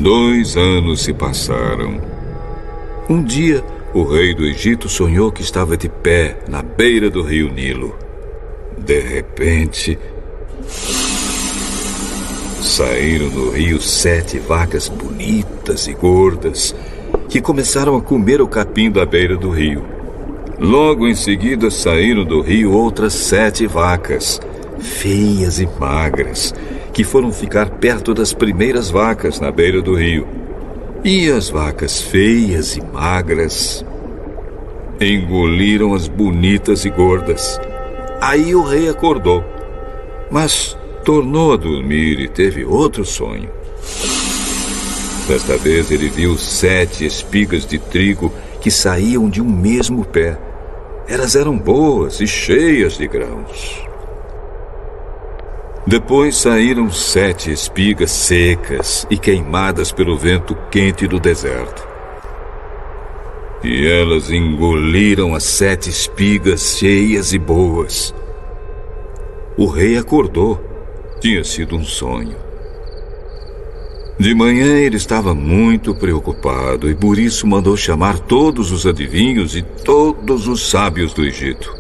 2 anos se passaram. Um dia, o rei do Egito sonhou que estava de pé na beira do rio Nilo. De repente, saíram do rio 7 vacas bonitas e gordas que começaram a comer o capim da beira do rio. Logo em seguida, saíram do rio outras 7 vacas, feias e magras, que foram ficar perto das primeiras vacas na beira do rio. E as vacas feias e magras engoliram as bonitas e gordas. Aí o rei acordou, mas tornou a dormir e teve outro sonho. Desta vez ele viu 7 espigas de trigo que saíam de um mesmo pé. Elas eram boas e cheias de grãos. Depois saíram 7 espigas secas e queimadas pelo vento quente do deserto. E elas engoliram as 7 espigas cheias e boas. O rei acordou. Tinha sido um sonho. De manhã ele estava muito preocupado e por isso mandou chamar todos os adivinhos e todos os sábios do Egito.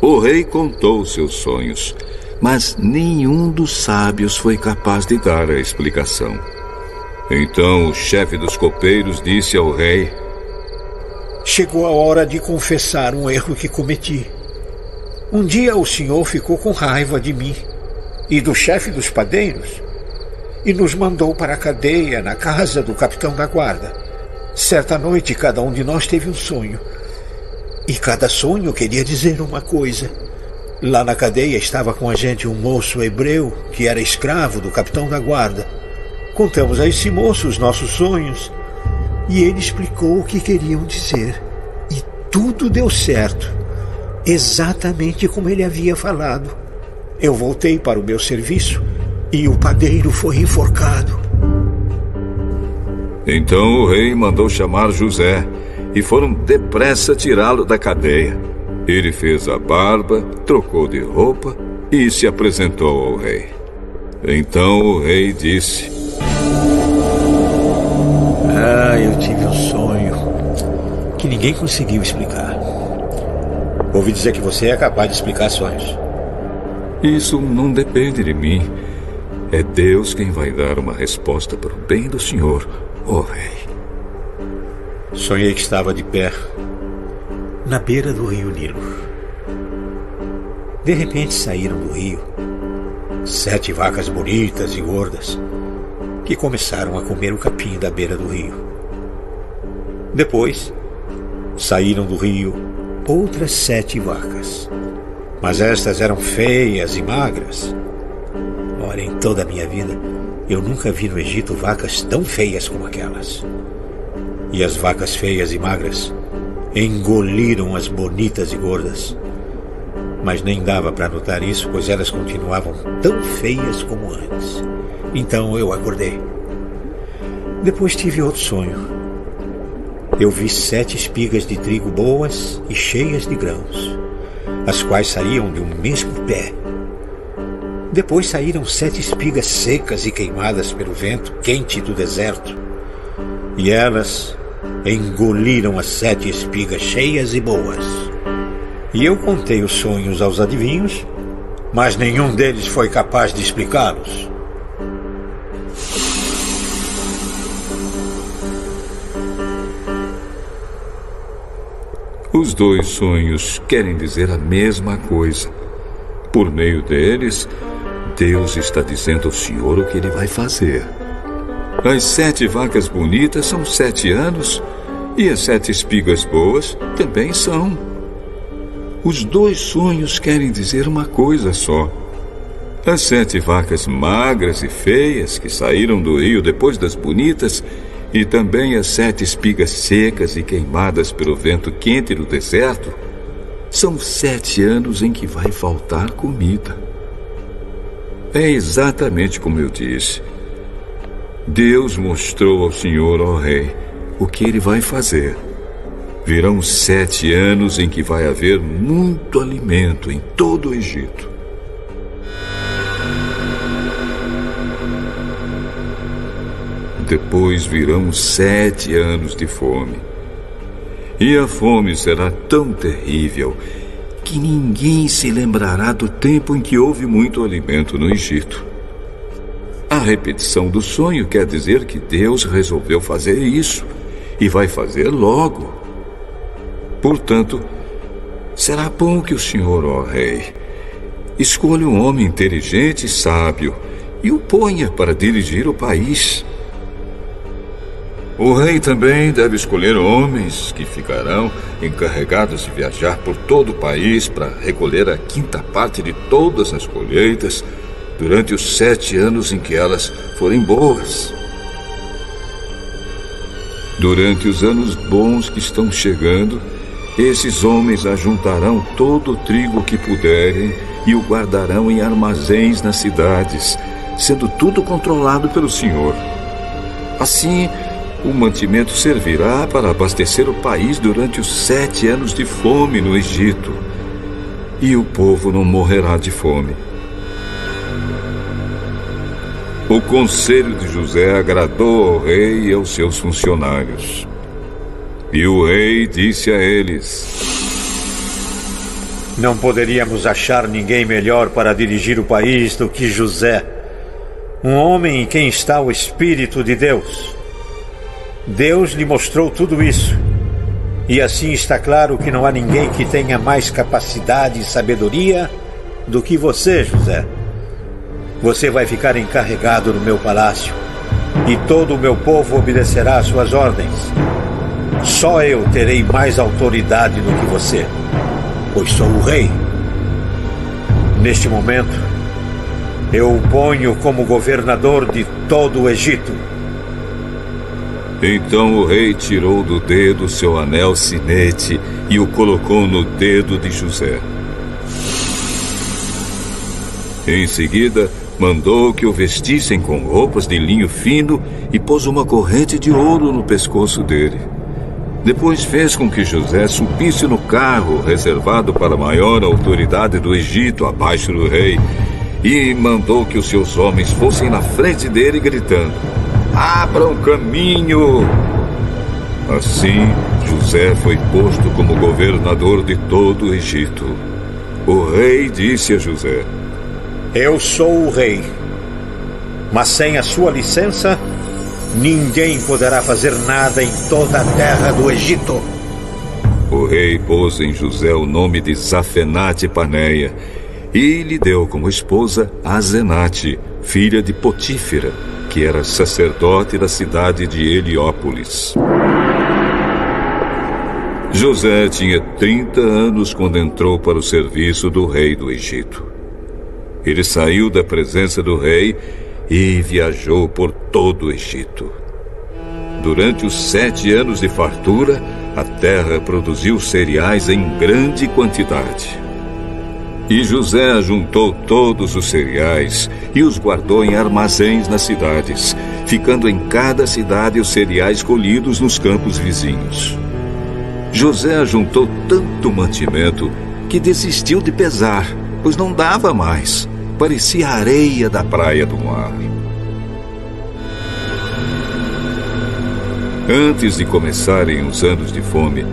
O rei contou seus sonhos, mas nenhum dos sábios foi capaz de dar a explicação. Então o chefe dos copeiros disse ao rei: chegou a hora de confessar um erro que cometi. Um dia o senhor ficou com raiva de mim e do chefe dos padeiros e nos mandou para a cadeia na casa do capitão da guarda. Certa noite cada um de nós teve um sonho e cada sonho queria dizer uma coisa. Lá na cadeia estava com a gente um moço hebreu que era escravo do capitão da guarda. Contamos a esse moço os nossos sonhos e ele explicou o que queriam dizer. E tudo deu certo, exatamente como ele havia falado. Eu voltei para o meu serviço e o padeiro foi enforcado. Então o rei mandou chamar José e foram depressa tirá-lo da cadeia. Ele fez a barba, trocou de roupa e se apresentou ao rei. Então o rei disse: eu tive um sonho que ninguém conseguiu explicar. Ouvi dizer que você é capaz de explicar sonhos. Isso não depende de mim. É Deus quem vai dar uma resposta para o bem do senhor, ó rei. Sonhei que estava de pé na beira do rio Nilo. De repente saíram do rio 7 vacas bonitas e gordas que começaram a comer o capim da beira do rio. Depois saíram do rio outras 7 vacas, mas estas eram feias e magras. Ora, em toda a minha vida eu nunca vi no Egito vacas tão feias como aquelas. E as vacas feias e magras engoliram as bonitas e gordas. Mas nem dava para notar isso, pois elas continuavam tão feias como antes. Então eu acordei. Depois tive outro sonho. Eu vi 7 espigas de trigo boas e cheias de grãos, as quais saíam de um mesmo pé. Depois saíram 7 espigas secas e queimadas pelo vento quente do deserto. E elas engoliram as 7 espigas cheias e boas. E eu contei os sonhos aos adivinhos, mas nenhum deles foi capaz de explicá-los. Os 2 sonhos querem dizer a mesma coisa. Por meio deles, Deus está dizendo ao Senhor o que Ele vai fazer. As 7 vacas bonitas são 7 anos e as 7 espigas boas também são. Os 2 sonhos querem dizer uma coisa só. As 7 vacas magras e feias que saíram do rio depois das bonitas e também as 7 espigas secas e queimadas pelo vento quente do deserto são 7 anos em que vai faltar comida. É exatamente como eu disse. Deus mostrou ao Senhor, ó Rei, o que Ele vai fazer. Virão 7 anos em que vai haver muito alimento em todo o Egito. Depois virão 7 anos de fome. E a fome será tão terrível que ninguém se lembrará do tempo em que houve muito alimento no Egito. A repetição do sonho quer dizer que Deus resolveu fazer isso e vai fazer logo. Portanto, será bom que o senhor, ó rei, escolha um homem inteligente e sábio e o ponha para dirigir o país. O rei também deve escolher homens que ficarão encarregados de viajar por todo o país para recolher a 5ª parte de todas as colheitas durante os 7 anos em que elas forem boas. Durante os anos bons que estão chegando, esses homens ajuntarão todo o trigo que puderem e o guardarão em armazéns nas cidades, sendo tudo controlado pelo Senhor. Assim, o mantimento servirá para abastecer o país durante os 7 anos de fome no Egito, e o povo não morrerá de fome. O conselho de José agradou ao rei e aos seus funcionários. E o rei disse a eles: Não poderíamos achar ninguém melhor para dirigir o país do que José, um homem em quem está o Espírito de Deus. Deus lhe mostrou tudo isso, e assim está claro que não há ninguém que tenha mais capacidade e sabedoria do que você, José. Você vai ficar encarregado no meu palácio, e todo o meu povo obedecerá às suas ordens. Só eu terei mais autoridade do que você, pois sou o rei. Neste momento, eu o ponho como governador de todo o Egito. Então o rei tirou do dedo seu anel sinete e o colocou no dedo de José. Em seguida, mandou que o vestissem com roupas de linho fino e pôs uma corrente de ouro no pescoço dele. Depois fez com que José subisse no carro reservado para a maior autoridade do Egito, abaixo do rei, e mandou que os seus homens fossem na frente dele gritando: Abram caminho! Assim, José foi posto como governador de todo o Egito. O rei disse a José: Eu sou o rei, mas sem a sua licença, ninguém poderá fazer nada em toda a terra do Egito. O rei pôs em José o nome de Zafenate-Paneia e lhe deu como esposa Azenate, filha de Potífera, que era sacerdote da cidade de Heliópolis. José tinha 30 anos quando entrou para o serviço do rei do Egito. Ele saiu da presença do rei e viajou por todo o Egito. Durante os 7 anos de fartura, a terra produziu cereais em grande quantidade. E José ajuntou todos os cereais e os guardou em armazéns nas cidades, ficando em cada cidade os cereais colhidos nos campos vizinhos. José ajuntou tanto mantimento que desistiu de pesar, pois não dava mais. Parecia a areia da praia do mar. Antes de começarem os anos de fome,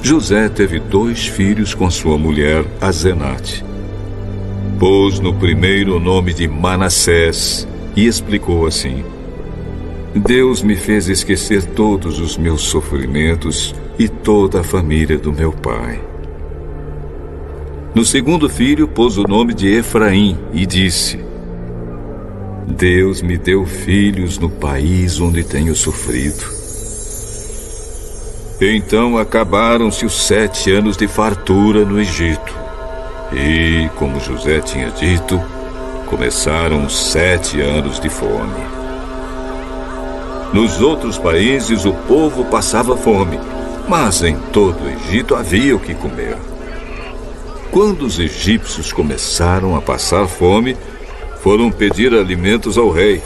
José teve 2 filhos com sua mulher, Azenate. Pôs no primeiro o nome de Manassés e explicou assim: Deus me fez esquecer todos os meus sofrimentos e toda a família do meu pai. No segundo filho, pôs o nome de Efraim e disse: Deus me deu filhos no país onde tenho sofrido. Então acabaram-se os 7 anos de fartura no Egito. E, como José tinha dito, começaram os 7 anos de fome. Nos outros países o povo passava fome, mas em todo o Egito havia o que comer. Quando os egípcios começaram a passar fome, foram pedir alimentos ao rei.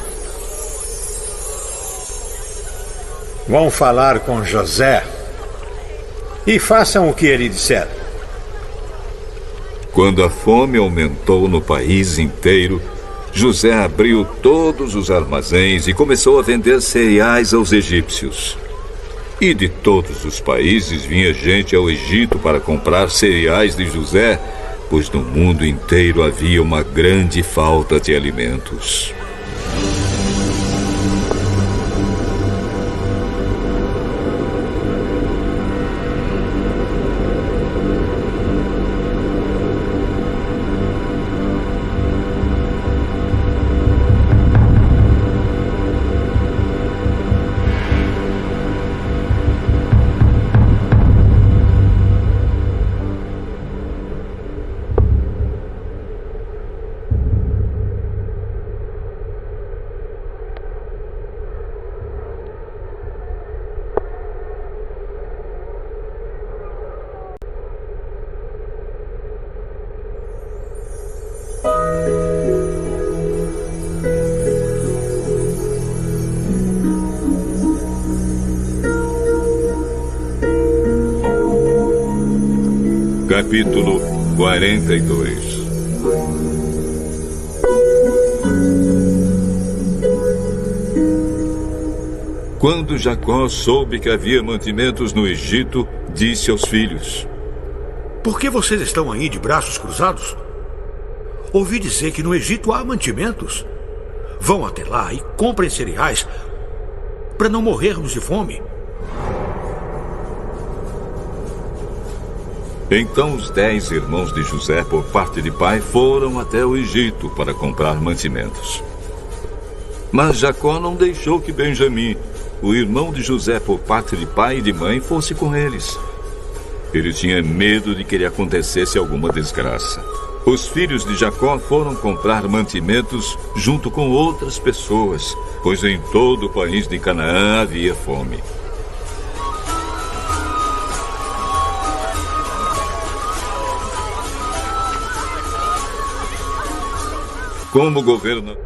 Vão falar com José e façam o que ele disser. Quando a fome aumentou no país inteiro, José abriu todos os armazéns e começou a vender cereais aos egípcios. E de todos os países vinha gente ao Egito para comprar cereais de José, pois no mundo inteiro havia uma grande falta de alimentos. Capítulo 42. Quando Jacó soube que havia mantimentos no Egito, disse aos filhos: Por que vocês estão aí de braços cruzados? Ouvi dizer que no Egito há mantimentos. Vão até lá e comprem cereais para não morrermos de fome. Então os 10 irmãos de José, por parte de pai, foram até o Egito para comprar mantimentos. Mas Jacó não deixou que Benjamim, o irmão de José por parte de pai e de mãe, fosse com eles. Ele tinha medo de que lhe acontecesse alguma desgraça. Os filhos de Jacó foram comprar mantimentos junto com outras pessoas, pois em todo o país de Canaã havia fome. Como governador